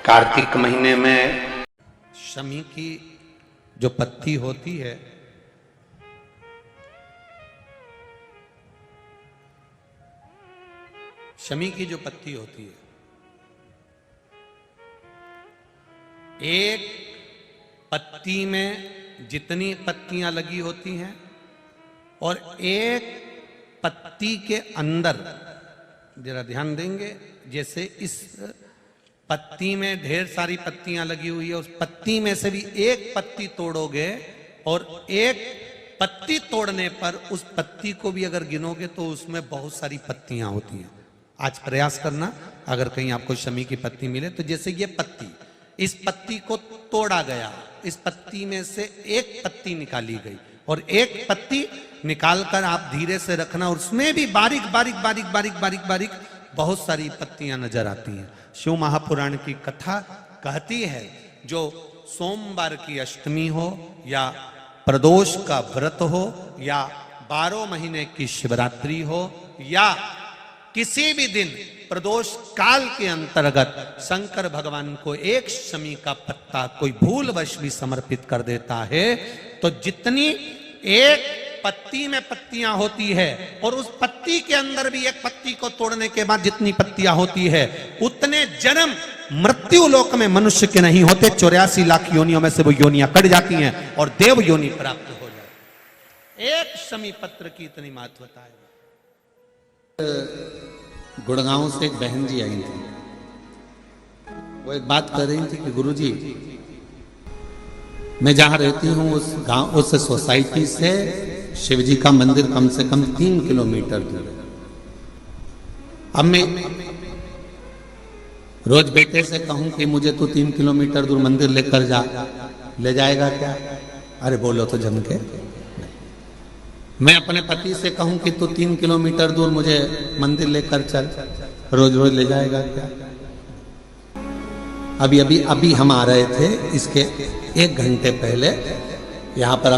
कार्तिक महीने में शमी की जो पत्ती होती है, शमी की जो पत्ती होती है, एक पत्ती में जितनी पत्तियां लगी होती हैं और एक पत्ती के अंदर, जरा ध्यान देंगे, जैसे इस पत्ती में ढेर सारी पत्तियां लगी हुई है, उस पत्ती में से भी एक पत्ती तोड़ोगे और एक पत्ती तोड़ने पर उस पत्ती को भी अगर गिनोगे तो उसमें बहुत सारी पत्तियां होती हैं। आज प्रयास करना, अगर कहीं आपको शमी की पत्ती मिले तो जैसे ये पत्ती, इस पत्ती को तोड़ा गया, इस पत्ती में से एक पत्ती निकाली गई और एक पत्ती निकालकर आप धीरे से रखना, और उसमें भी बारीक बारीक बारीक बारीक बारीक बारीक बहुत सारी पत्तियां नजर आती हैं। शिव महापुराण की कथा कहती है, जो सोमवार की अष्टमी हो या प्रदोष का व्रत हो या 12 महीने की शिवरात्रि हो या किसी भी दिन प्रदोष काल के अंतर्गत शंकर भगवान को एक शमी का पत्ता कोई भूलवश भी समर्पित कर देता है, तो जितनी एक पत्ती में पत्तियां होती है और उस पत्ती के अंदर भी एक पत्ती को तोड़ने के बाद जितनी पत्तियां होती है, उतने जन्म मृत्यु लोक में मनुष्य के नहीं होते। 84 लाख योनियों में से वो योनियां कट जाती हैं और देव योनि प्राप्त हो जाती है। एक शमी पत्र की इतनी महत्वता है। गुड़गांव से एक बहन जी आई थी, वो एक बात कर रही थी कि गुरुजी, मैं जहां रहती हूं उस गांव, उस सोसाइटी से शिव जी का मंदिर कम से कम 3 किलोमीटर दूर है। अब मैं रोज बेटे से कहूं कि मुझे तो 3 किलोमीटर दूर मंदिर लेकर जा, ले जाएगा क्या? अरे बोलो तो जम के। मैं अपने पति से कहूं कि तू 3 किलोमीटर दूर मुझे मंदिर लेकर चल, रोज रोज ले जाएगा क्या? अभी हम आ रहे थे, इसके 1 घंटे पहले यहाँ पर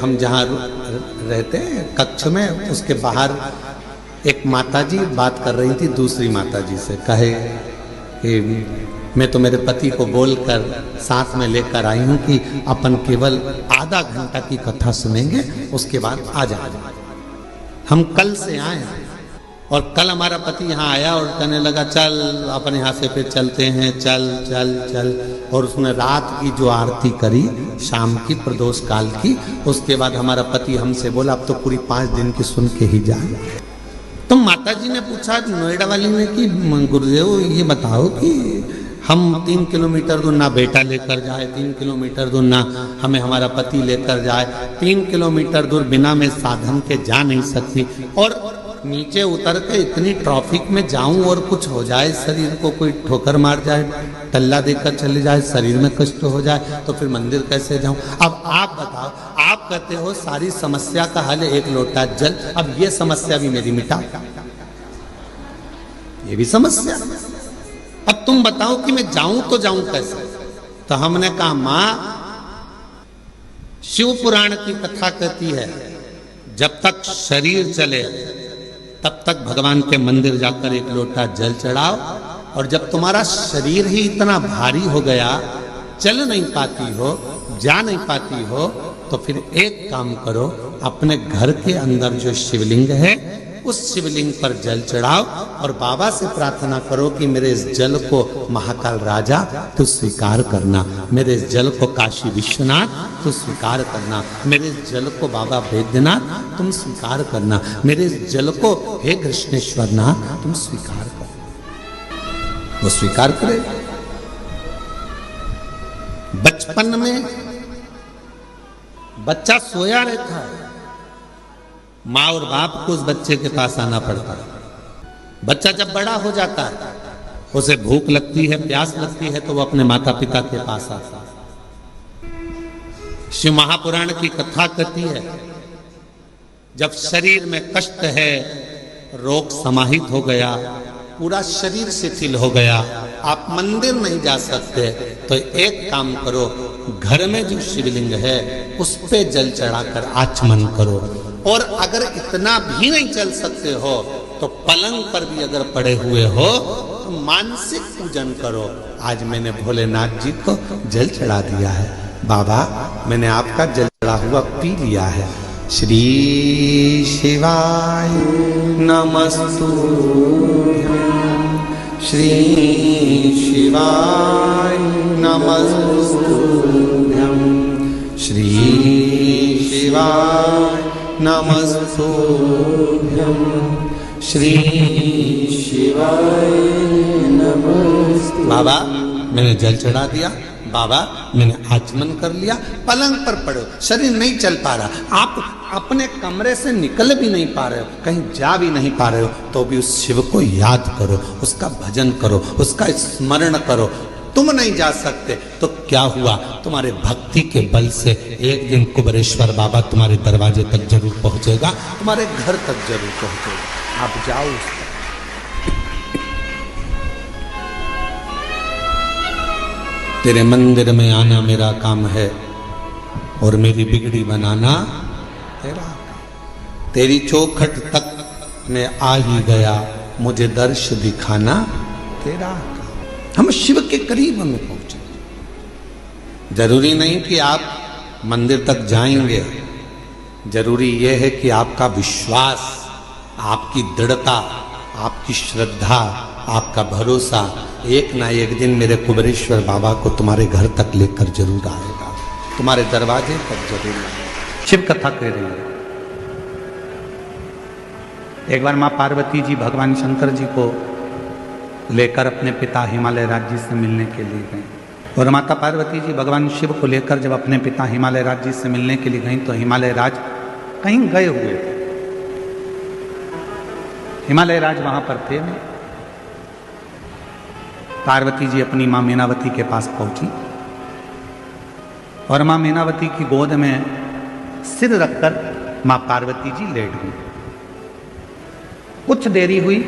हम जहाँ रहते हैं कक्ष में, उसके बाहर एक माताजी बात कर रही थी दूसरी माताजी से, कहे कि मैं तो मेरे पति को बोलकर साथ में लेकर आई हूं कि अपन केवल आधा घंटा की कथा सुनेंगे, उसके बाद आ जाएंगे। हम कल से आए हैं और कल हमारा पति यहाँ आया और कहने लगा चल अपन यहाँ से फिर चलते हैं, चल चल चल। और उसने रात की जो आरती करी शाम की प्रदोष काल की, उसके बाद हमारा पति हमसे बोला अब तो पूरी 5 दिन की सुन के ही जाए। तो माताजी ने पूछा नोएडा वाली ने कि गुरुदेव ये बताओ कि हम 3 किलोमीटर दूर ना बेटा लेकर जाए, 3 किलोमीटर दूर ना हमें हमारा पति लेकर जाए, 3 किलोमीटर दूर बिना मैं साधन के जा नहीं सकती, और नीचे उतर के इतनी ट्रैफिक में जाऊं और कुछ हो जाए, शरीर को कोई ठोकर मार जाए, टल्ला देकर चले जाए, शरीर में कष्ट हो जाए, तो फिर मंदिर कैसे जाऊं? अब आप बताओ, आप कहते हो सारी समस्या का हल 1 लोटा जल, अब ये समस्या भी मेरी मिटा, ये भी समस्या। अब तुम बताओ कि मैं जाऊं तो जाऊं कैसे? तो हमने कहा मां, शिव पुराण की कथा कहती है जब तक शरीर चले तब तक भगवान के मंदिर जाकर 1 लोटा जल चढ़ाओ, और जब तुम्हारा शरीर ही इतना भारी हो गया, चल नहीं पाती हो, जा नहीं पाती हो, तो फिर एक काम करो, अपने घर के अंदर जो शिवलिंग है उस शिवलिंग पर जल चढ़ाओ और बाबा से प्रार्थना करो कि मेरे इस जल को महाकाल राजा तू स्वीकार करना, मेरे इस जल को काशी विश्वनाथ तू स्वीकार करना, मेरे इस जल को बाबा वैद्यनाथ तुम स्वीकार करना, मेरे इस जल को हे कृष्णेश्वर नाथ तुम स्वीकार करना। वो स्वीकार करे। बचपन में बच्चा सोया रहता है, माँ और बाप को उस बच्चे के पास आना पड़ता है। बच्चा जब बड़ा हो जाता है, उसे भूख लगती है, प्यास लगती है, तो वो अपने माता पिता के पास आता है। शिव महापुराण की कथा कहती है जब शरीर में कष्ट है, रोग समाहित हो गया, पूरा शरीर शिथिल हो गया, आप मंदिर नहीं जा सकते, तो एक काम करो, घर में जो शिवलिंग है उस पे जल चढ़ाकर आचमन करो, और अगर इतना भी नहीं चल सकते हो तो पलंग पर भी अगर पड़े हुए हो तो मानसिक पूजन करो। आज मैंने भोलेनाथ जी को जल चढ़ा दिया है। बाबा मैंने आपका जल चढ़ा हुआ पी लिया है। श्री शिवाय नमस्तुभ्यं, श्री शिवाय नमस्तुभ्यं, श्री शिवाय नमस्तुभ्यं, श्री शिवाय नमस्तुभ्यं। बाबा मैंने जल चढ़ा दिया, बाबा मैंने आचमन कर लिया। पलंग पर पड़ो, शरीर नहीं चल पा रहा, आप अपने कमरे से निकल भी नहीं पा रहे हो, कहीं जा भी नहीं पा रहे हो, तो भी उस शिव को याद करो, उसका भजन करो, उसका स्मरण करो। तुम नहीं जा सकते तो क्या हुआ, तुम्हारे भक्ति के बल से एक दिन कुबेरेश्वर बाबा तुम्हारे दरवाजे तक जरूर पहुंचेगा, तुम्हारे घर तक जरूर पहुंचेगा। आप जाओ उस तक। तेरे मंदिर में आना मेरा काम है और मेरी बिगड़ी बनाना तेरा काम। तेरी चौखट तक मैं आ ही गया, मुझे दर्श दिखाना तेरा काम। हम शिव के करीब हमें पहुंचे। जरूरी नहीं कि आप मंदिर तक जाएंगे, जरूरी यह है कि आपका विश्वास, आपकी दृढ़ता, आपकी श्रद्धा, आपका भरोसा एक ना एक दिन मेरे कुबेरेश्वर बाबा को तुम्हारे घर तक लेकर जरूर आएगा, तुम्हारे दरवाजे तक जरूर आएगा। शिव कथा कह रही है। एक बार माँ पार्वती जी भगवान शंकर जी को लेकर अपने पिता हिमालय राज जी से मिलने के लिए गए, और माता पार्वती जी भगवान शिव को लेकर जब अपने पिता हिमालय राज जी से मिलने के लिए गई तो हिमालय राज कहीं गए हुए थे। हिमालय राज वहां पर थे नहीं। पार्वती जी अपनी मां मीनावती के पास पहुंची और मां मीनावती की गोद में सिर रखकर मां पार्वती जी लेट गई। कुछ देरी हुई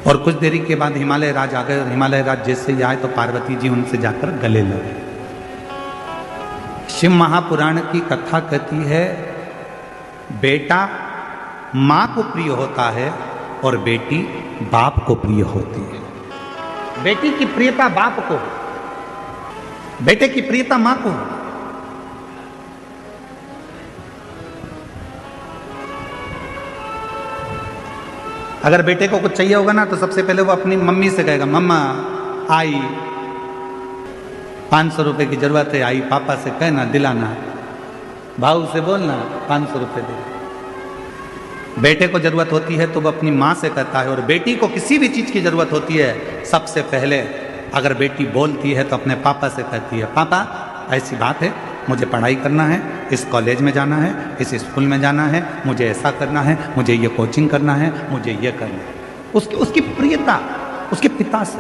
और कुछ देरी के बाद हिमालय राज आ गए, और हिमालय राज जैसे ही आए तो पार्वती जी उनसे जाकर गले लगे। शिव महापुराण की कथा कहती है, बेटा मां को प्रिय होता है और बेटी बाप को प्रिय होती है। बेटी की प्रियता बाप को, बेटे की प्रियता मां को। अगर बेटे को कुछ चाहिए होगा ना तो सबसे पहले वो अपनी मम्मी से कहेगा, मम्मा आई 500 रुपए की जरूरत है, आई पापा से कहना दिलाना, भाऊ से बोलना 500 रुपए दे। बेटे को जरूरत होती है तो वो अपनी माँ से कहता है, और बेटी को किसी भी चीज की जरूरत होती है सबसे पहले अगर बेटी बोलती है तो अपने पापा से कहती है, पापा ऐसी बात है, मुझे पढ़ाई करना है, इस कॉलेज में जाना है, इस स्कूल में जाना है, मुझे ऐसा करना है, मुझे ये कोचिंग करना है, मुझे ये करना है। उसकी प्रियता उसके पिता से।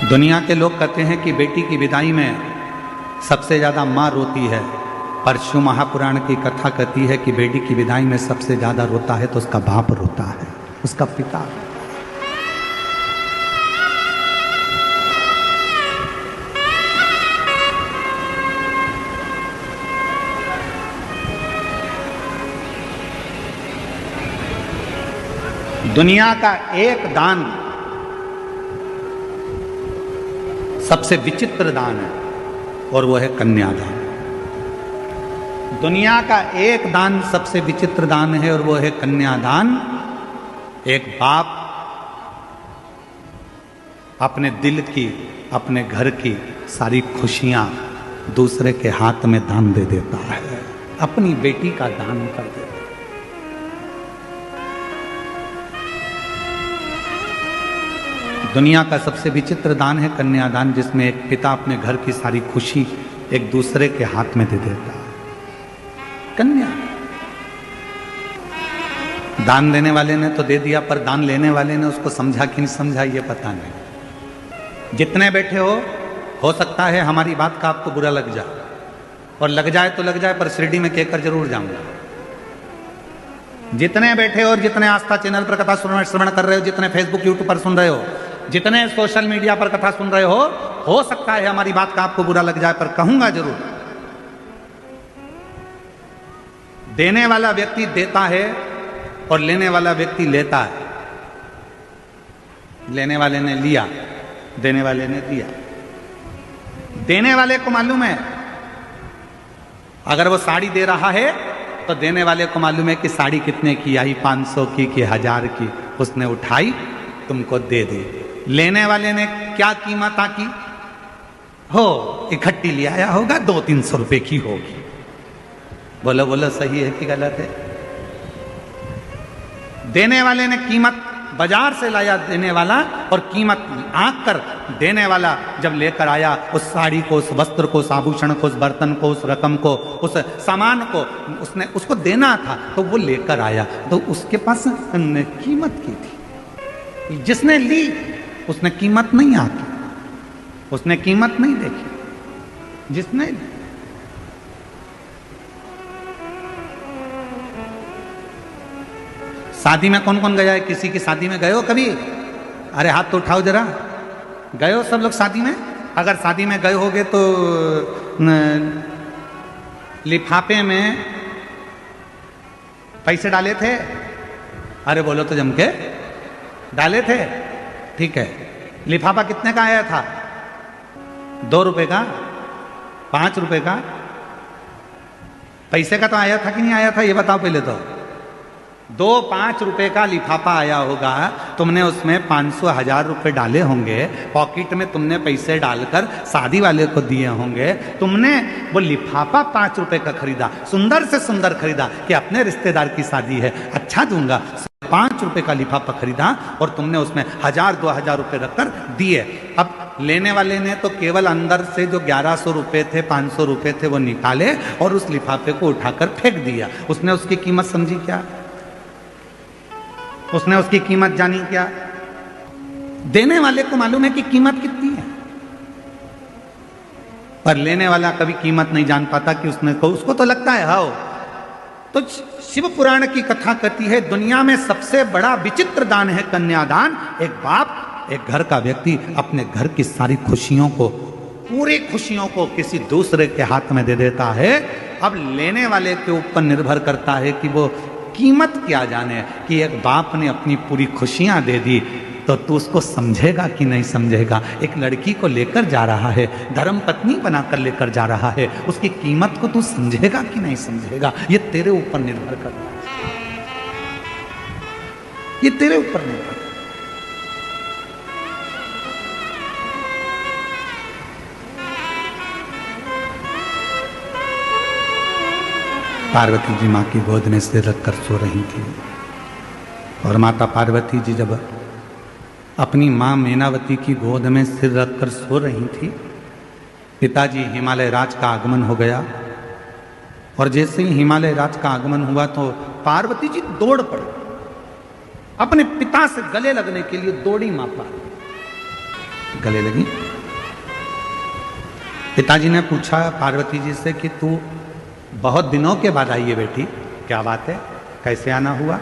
दुनिया के लोग कहते हैं कि बेटी की विदाई में सबसे ज्यादा मां रोती है, पर शिव महापुराण की कथा कहती है कि बेटी की विदाई में सबसे ज्यादा रोता है तो उसका बाप रोता है, उसका पिता। दुनिया का एक दान सबसे विचित्र दान है और वो है कन्यादान। दुनिया का एक दान सबसे विचित्र दान है और वो है कन्यादान। एक बाप अपने दिल की, अपने घर की सारी खुशियां दूसरे के हाथ में दान दे देता है, अपनी बेटी का दान कर देता है। दुनिया का सबसे विचित्र दान है कन्यादान, जिसमें एक पिता अपने घर की सारी खुशी एक दूसरे के हाथ में दे देता है। कन्या दान देने वाले ने तो दे दिया, पर दान लेने वाले ने उसको समझा कि नहीं समझा ये पता नहीं। जितने बैठे हो सकता है हमारी बात का आपको बुरा लग जाए, और लग जाए तो लग जाए, पर शिरडी में कहकर जरूर जाऊंगा। जितने बैठे हो और जितने आस्था चैनल पर कथा श्रवण कर रहे हो, जितने फेसबुक यूट्यूब पर सुन रहे हो, जितने सोशल मीडिया पर कथा सुन रहे हो सकता है हमारी बात का आपको बुरा लग जाए, पर कहूंगा जरूर। देने वाला व्यक्ति देता है और लेने वाला व्यक्ति लेता है। लेने वाले ने लिया, देने वाले ने दिया। देने वाले को मालूम है अगर वो साड़ी दे रहा है तो देने वाले को मालूम है कि साड़ी कितने की आई, 500 की कि 1000 की। उसने उठाई, तुमको दे दी। लेने वाले ने क्या कीमत आकी हो, इकट्ठी ले आया होगा, 200-300 रुपए की होगी। बोलो बोलो, सही है कि गलत है? देने वाले ने कीमत बाजार से लाया देने वाला, और कीमत आंक कर देने वाला जब लेकर आया उस साड़ी को, उस वस्त्र को, उस आभूषण को, उस बर्तन को, उस रकम को, उस सामान को उसने उसको देना था, तो वो लेकर आया तो उसके पास कीमत की थी। जिसने ली उसने कीमत नहीं आकी, उसने कीमत नहीं देखी। जिसने शादी में कौन कौन गया है? किसी की शादी में गए हो कभी? अरे हाथ तो उठाओ जरा। गए हो सब लोग शादी में? अगर शादी में गए होगे तो लिफाफे में पैसे डाले थे? अरे बोलो तो जम के, डाले थे? ठीक है। लिफाफा कितने का आया था? 2 रुपए का? 5 रुपए का? पैसे का तो आया था कि नहीं आया था, ये बताओ पहले तो। 2-5 रुपए का लिफाफा आया होगा, तुमने उसमें 500-1000 रुपए डाले होंगे, पॉकेट में तुमने पैसे डालकर शादी वाले को दिए होंगे। तुमने वो लिफाफा 5 रुपए का खरीदा, सुंदर से सुंदर खरीदा कि अपने रिश्तेदार की शादी है, अच्छा दूंगा। 5 रुपए का लिफाफा खरीदा और तुमने उसमें 1000-2000 रुपए रखकर दिए। अब लेने वाले ने तो केवल अंदर से जो 1100 रुपए थे, 500 रुपए थे, वो निकाले और उस लिफाफे को उठाकर फेंक दिया। उसने उसकी कीमत समझी क्या? उसने उसकी कीमत जानी क्या? देने वाले को मालूम है कि कीमत कितनी है, पर लेने वाला कभी कीमत नहीं जान पाता कि उसको तो लगता है हाओ। तो शिव पुराण की कथा कहती है, दुनिया में सबसे बड़ा विचित्र दान है कन्यादान। एक बाप, एक घर का व्यक्ति अपने घर की सारी खुशियों को, पूरी खुशियों को किसी दूसरे के हाथ में दे देता है। अब लेने वाले के ऊपर निर्भर करता है कि वो कीमत क्या जाने कि एक बाप ने अपनी पूरी खुशियां दे दी, तो तू उसको समझेगा कि नहीं समझेगा? एक लड़की को लेकर जा रहा है, धर्म पत्नी बनाकर लेकर जा रहा है, उसकी कीमत को तू समझेगा कि नहीं समझेगा? ये तेरे ऊपर निर्भर करता है, ये तेरे ऊपर निर्भर करता है। पार्वती जी माँ की गोद में सिर रखकर सो रही थी, और माता पार्वती जी जब अपनी माँ मैनावती की गोद में सिर रखकर सो रही थी, पिताजी हिमालय राज का आगमन हो गया। और जैसे ही हिमालय राज का आगमन हुआ तो पार्वती जी दौड़ पड़ी, अपने पिता से गले लगने के लिए दौड़ी। माँ पार्वती गले लगी। पिताजी ने पूछा पार्वती जी से कि तू बहुत दिनों के बाद आई है बेटी, क्या बात है? कैसे आना हुआ?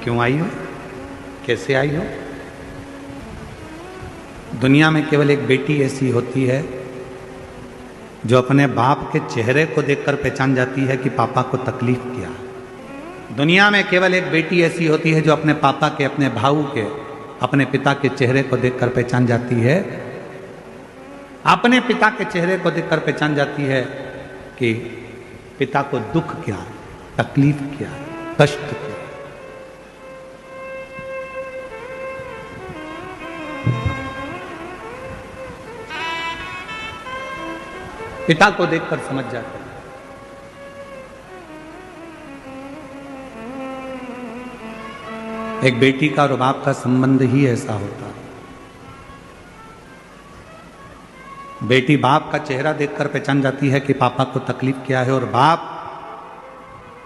क्यों आई हो? कैसे आई हो? दुनिया में केवल एक बेटी ऐसी होती है जो अपने बाप के चेहरे को देखकर पहचान जाती है कि पापा को तकलीफ क्या। दुनिया में केवल एक बेटी ऐसी होती है जो अपने पापा के, अपने भाऊ के, अपने पिता के चेहरे को देखकर पहचान जाती है, अपने पिता के चेहरे को देखकर पहचान जाती है कि पिता को दुख क्या, तकलीफ क्या, कष्ट क्या। पिता को देखकर समझ जाते हैं। एक बेटी का और बाप का संबंध ही ऐसा होता है। बेटी बाप का चेहरा देखकर पहचान जाती है कि पापा को तकलीफ क्या है, और बाप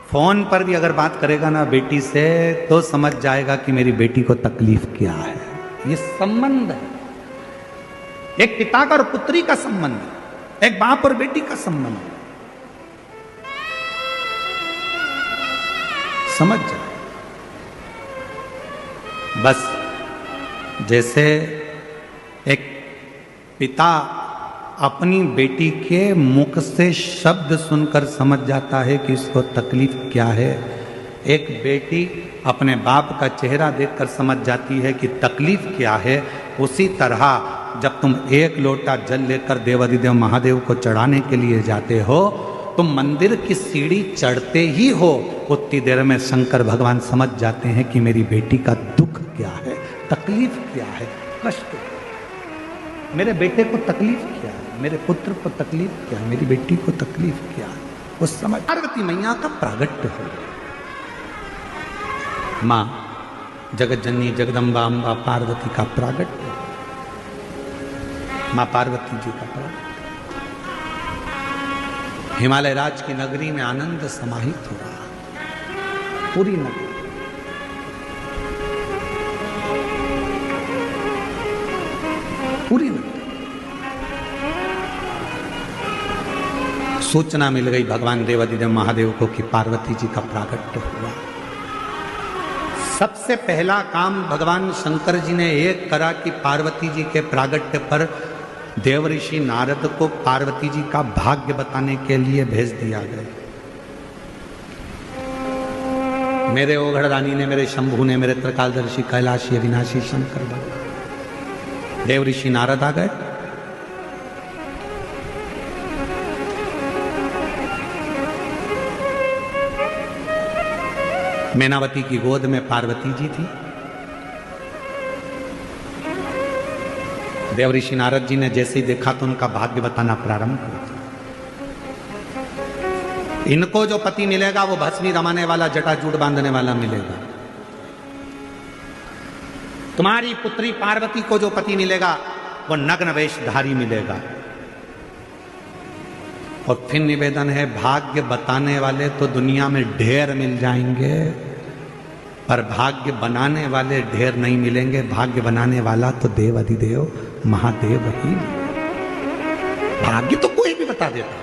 फोन पर भी अगर बात करेगा ना बेटी से तो समझ जाएगा कि मेरी बेटी को तकलीफ क्या है। ये संबंध है, एक पिता का और पुत्री का संबंध है, एक बाप और बेटी का संबंध है। समझ जाए। बस जैसे एक पिता अपनी बेटी के मुख से शब्द सुनकर समझ जाता है कि इसको तकलीफ क्या है, एक बेटी अपने बाप का चेहरा देखकर समझ जाती है कि तकलीफ क्या है, उसी तरह जब तुम एक लोटा जल लेकर देवाधिदेव महादेव को चढ़ाने के लिए जाते हो, तुम मंदिर की सीढ़ी चढ़ते ही हो, उतनी देर में शंकर भगवान समझ जाते हैं कि मेरी बेटी का दुख क्या है, तकलीफ क्या है, कष्ट, मेरे बेटे को तकलीफ क्या है, मेरे पुत्र को तकलीफ क्या है, मेरी बेटी को तकलीफ क्या है। उस समय पार्वती मैया का प्रागट्य हो, मां जगत जननी जगदम्बा अम्बा पार्वती का प्रागट्य, मां पार्वती जी का प्रागट्य। हिमालय राज की नगरी में आनंद समाहित हो रहा, पूरी नगरी, पूरी नगरी। सूचना मिल गई भगवान देवाधिदेव महादेव को कि पार्वती जी का प्रागट्य हुआ। सबसे पहला काम भगवान शंकर जी ने एक करा कि पार्वती जी के प्रागट्य पर देवऋषि नारद को पार्वती जी का भाग्य बताने के लिए भेज दिया गया। मेरे ओघड़ रानी ने, मेरे शंभू ने, मेरे त्रिकालदर्शी कैलाशी अविनाशी शंकर भगवान देवऋषि नारद आ गए। मैनावती की गोद में पार्वती जी थी। देवऋषि नारद जी ने जैसे ही देखा तो उनका भाग्य बताना प्रारंभ किया। इनको जो पति मिलेगा वो भस्मी रमाने वाला, जटाजूट बांधने वाला मिलेगा। तुम्हारी पुत्री पार्वती को जो पति मिलेगा वो नग्न वेशधारी मिलेगा। और फिर निवेदन है, भाग्य बताने वाले तो दुनिया में ढेर मिल जाएंगे, पर भाग्य बनाने वाले ढेर नहीं मिलेंगे। भाग्य बनाने वाला तो देव अधिदेव महादेव ही। भाग्य तो कोई भी बता देता है,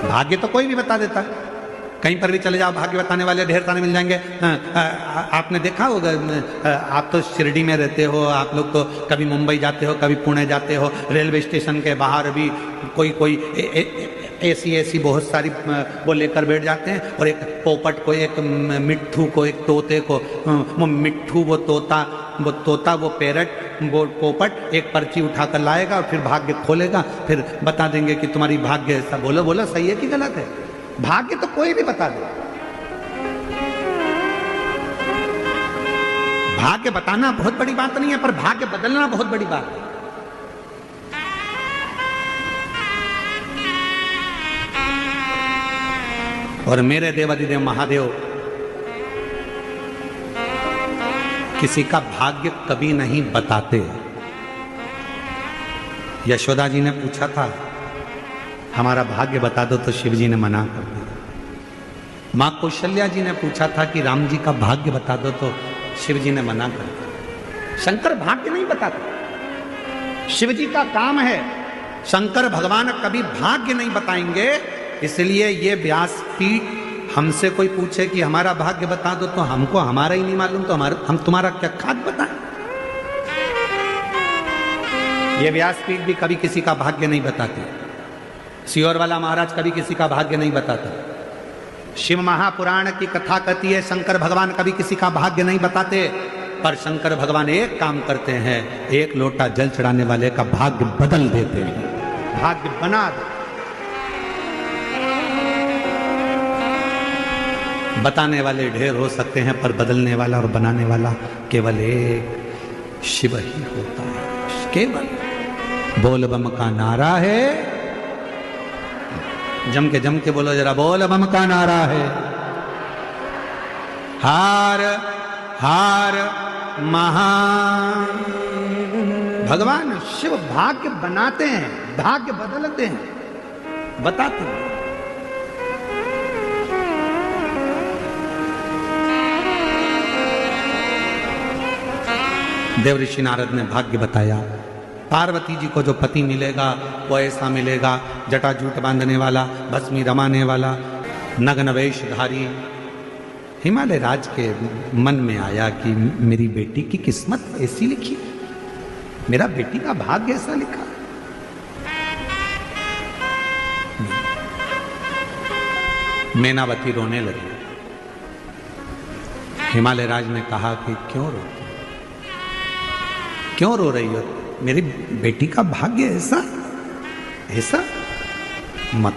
भाग्य तो कोई भी बता देता है। कहीं पर भी चले जाओ, भाग्य बताने वाले ढेर सारे मिल जाएंगे। आपने देखा होगा, आप तो शिरडी में रहते हो, आप लोग तो कभी मुंबई जाते हो, कभी पुणे जाते हो, रेलवे स्टेशन के बाहर भी कोई ऐसी बहुत सारी वो लेकर बैठ जाते हैं, और एक पोपट को, एक मिट्ठू को, एक तोते को, वो मिट्ठू, वो तोता, वो पैरट, वो पोपट एक पर्ची उठाकर लाएगा और फिर भाग्य खोलेगा, फिर बता देंगे कि तुम्हारी भाग्य ऐसा। बोलो सही है कि गलत है? भाग्य तो कोई भी बता दे। भाग्य बताना बहुत बड़ी बात नहीं है, पर भाग्य बदलना बहुत बड़ी बात है। और मेरे देवाधिदेव महादेव किसी का भाग्य कभी नहीं बताते। यशोदा जी ने पूछा था, हमारा भाग्य बता दो, तो शिव जी ने मना कर दिया। मां कौशल्या जी ने पूछा था कि राम जी का भाग्य बता दो, तो शिव जी ने मना कर दिया। शंकर भाग्य नहीं बताते, शिव जी का काम है। शंकर भगवान कभी भाग्य नहीं बताएंगे। इसलिए ये व्यासपीठ हमसे कोई पूछे कि हमारा भाग्य बता दो, तो हमको हमारा ही नहीं मालूम, तो हम तुम्हारा क्या खाद बताएं? ये व्यासपीठ भी कभी किसी का भाग्य नहीं बताते। सियोर वाला महाराज कभी किसी का भाग्य नहीं बताता। शिव महापुराण की कथा कहती है, शंकर भगवान कभी किसी का भाग्य नहीं बताते, पर शंकर भगवान एक काम करते हैं, एक लोटा जल चढ़ाने वाले का भाग्य बदल देते हैं, भाग्य बना दे। बताने वाले ढेर हो सकते हैं, पर बदलने वाला और बनाने वाला केवल एक शिव ही होता है। केवल बोल बम का नारा है, जम के बोलो जरा, बोल बम का नारा है। हार हार महान। भगवान शिव भाग्य बनाते हैं, भाग्य बदलते हैं, बताते हैं। देवऋषि नारद ने भाग्य बताया। पार्वती जी को जो पति मिलेगा वो ऐसा मिलेगा, जटाजूट बांधने वाला, भस्मी रमाने वाला, नग्न वेशधारी। हिमालय राज के मन में आया कि मेरी बेटी की किस्मत ऐसी लिखी, मेरा बेटी का भाग्य ऐसा लिखा। मैनावती रोने लगी। हिमालय राज ने कहा कि क्यों रोती, क्यों रो रही हो? मेरी बेटी का भाग्य ऐसा ऐसा मत